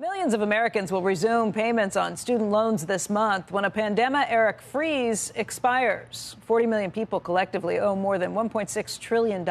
Millions of Americans will resume payments on student loans this month when a pandemic-era freeze expires. 40 million people collectively owe more than $1.6 trillion.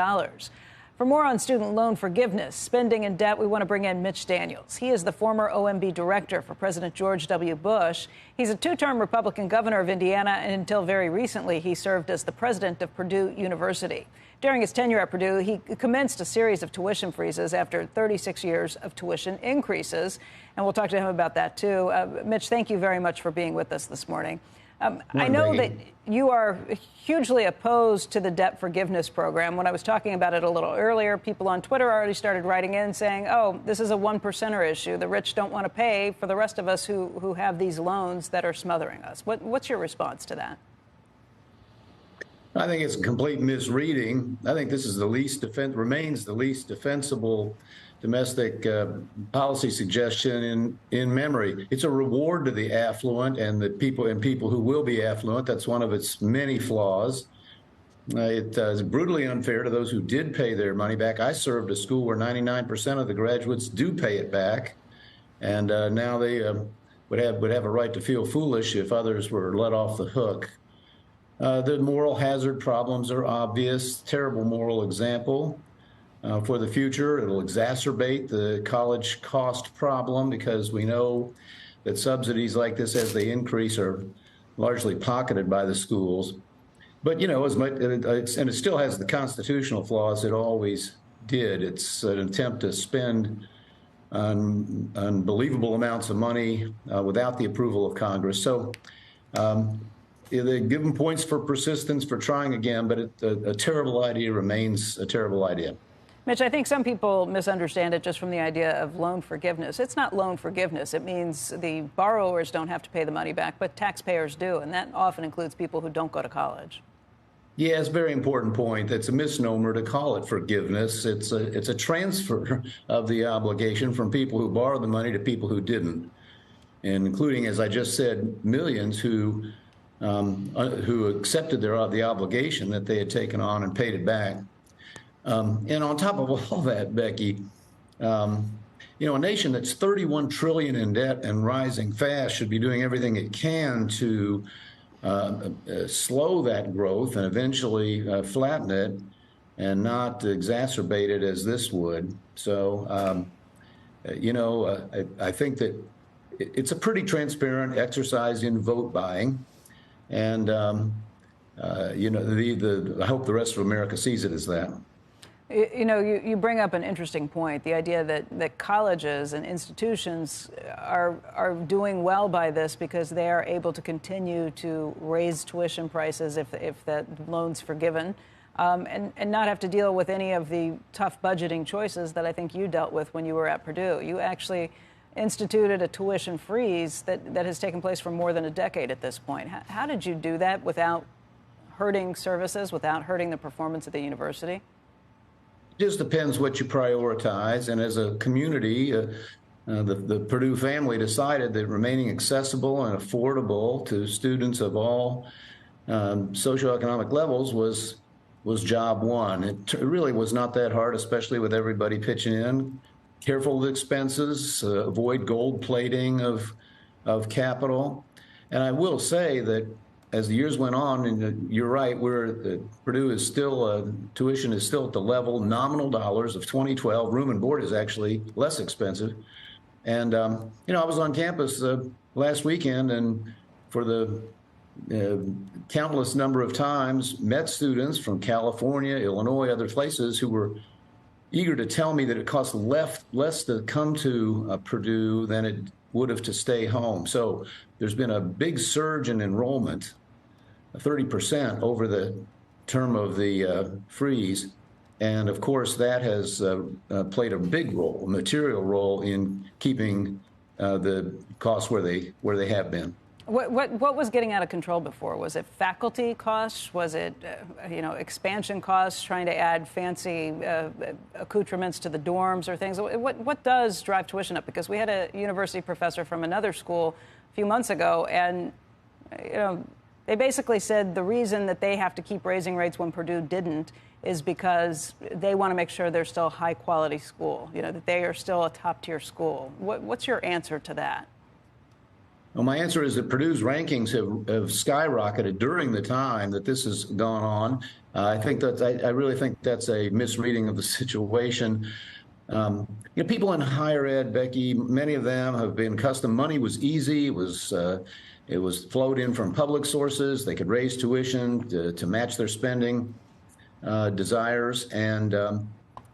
For more on student loan forgiveness, spending, and debt, we want to bring in Mitch Daniels. He is the former OMB director for President George W. Bush. He's a two-term Republican governor of Indiana, and until very recently, he served as the president of Purdue University. During his tenure at Purdue, he commenced a series of tuition freezes after 36 years of tuition increases. And we'll talk to him about that, too. Mitch, thank you very much for being with us this morning. I know that you are hugely opposed to the debt forgiveness program. When I was talking about it a little earlier, people on Twitter already started writing in saying, oh, this is a one-percenter issue. The rich don't want to pay for the rest of us who have these loans that are smothering us. What's your response to that? I think it's a complete misreading. I think this is remains the least defensible domestic policy suggestion in memory. It's a reward to the affluent and people who will be affluent. That's one of its many flaws. It is brutally unfair to those who did pay their money back. I served a school where 99% of the graduates do pay it back, and now they would have a right to feel foolish if others were let off the hook. The moral hazard problems are obvious. Terrible moral example. For the future, it'll exacerbate the college cost problem because we know that subsidies like this, as they increase, are largely pocketed by the schools. But, you know, and it still has the constitutional flaws it always did. It's an attempt to spend unbelievable amounts of money without the approval of Congress. So they give them points for persistence, for trying again, but a terrible idea remains a terrible idea. Mitch, I think some people misunderstand it just from the idea of loan forgiveness. It's not loan forgiveness. It means the borrowers don't have to pay the money back, but taxpayers do, and that often includes people who don't go to college. Yeah, it's a very important point. It's a misnomer to call it forgiveness. It's a transfer of the obligation from people who borrowed the money to people who didn't, and including, as I just said, millions who accepted the obligation that they had taken on and paid it back. And on top of all that, Becky, you know, a nation that's $31 trillion in debt and rising fast should be doing everything it can to slow that growth and eventually flatten it and not exacerbate it as this would. So, you know, I think that it's a pretty transparent exercise in vote buying. And, you know, I hope the rest of America sees it as that. You know, you bring up an interesting point, the idea that colleges and institutions are doing well by this because they are able to continue to raise tuition prices if that loan's forgiven, and not have to deal with any of the tough budgeting choices that I think you dealt with when you were at Purdue. You actually instituted a tuition freeze that has taken place for more than a decade at this point. How did you do that without hurting services, without hurting the performance of the university? It just depends what you prioritize. And as a community, the Purdue family decided that remaining accessible and affordable to students of all socioeconomic levels was job one. It really was not that hard, especially with everybody pitching in. Careful with expenses, avoid gold plating of capital. And I will say that as the years went on, and you're right, Purdue is still, tuition is still at the level, nominal dollars of 2012. Room and board is actually less expensive. And, you know, I was on campus last weekend and for the countless number of times met students from California, Illinois, other places who were eager to tell me that it costs less to come to Purdue than it would have to stay home. So there's been a big surge in enrollment, 30% over the term of the freeze. And of course, that has played a big role, a material role in keeping the costs where they have been. What was getting out of control before? Was it faculty costs? Was it, you know, expansion costs, trying to add fancy accoutrements to the dorms or things? What does drive tuition up? Because we had a university professor from another school a few months ago, and, you know, They basically said the reason that they have to keep raising rates when Purdue didn't is because they want to make sure they're still a high-quality school, that they are still a top-tier school. What's your answer to that? Well, my answer is that Purdue's rankings have skyrocketed during the time that this has gone on. I really think that's a misreading of the situation. People in higher ed, Becky, many of them have been accustomed. Money was easy. It was flowed in from public sources. They could raise tuition to match their spending desires, and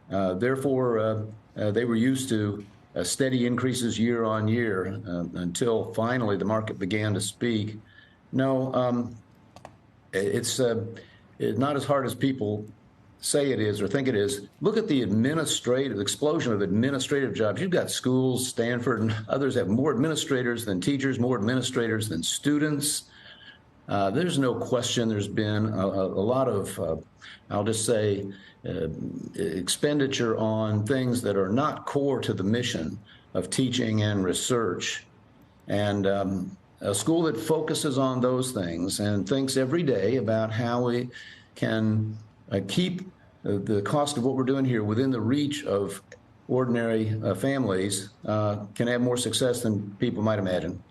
therefore they were used to steady increases year on year until finally the market began to speak. No, it's not as hard as people say it is or think it is. Look at the explosion of administrative jobs. You've got schools, Stanford and others have more administrators than teachers, more administrators than students. There's no question there's been a lot of, I'll just say, expenditure on things that are not core to the mission of teaching and research. And a school that focuses on those things and thinks every day about how we can keep the cost of what we're doing here within the reach of ordinary families can have more success than people might imagine.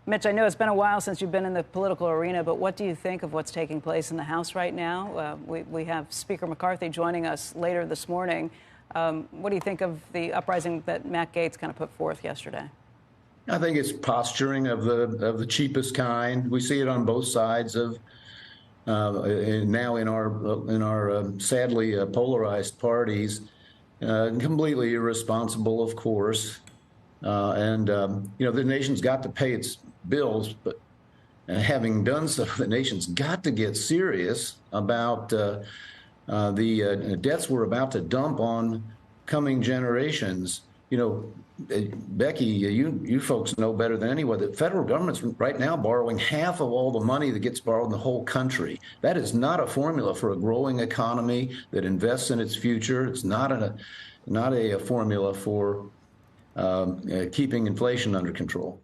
Mitch, I know it's been a while since you've been in the political arena, but what do you think of what's taking place in the House right now? We have Speaker McCarthy joining us later this morning. What do you think of the uprising that Matt Gaetz kind of put forth yesterday? I think it's posturing of the cheapest kind. We see it on both sides of now in our sadly polarized parties. Completely irresponsible, of course. The nation's got to pay its bills, but having done so, the nation's got to get serious about the debts we're about to dump on coming generations. Becky, you folks know better than anyone that federal government's right now borrowing half of all the money that gets borrowed in the whole country. That is not a formula for a growing economy that invests in its future. It's not a formula for keeping inflation under control.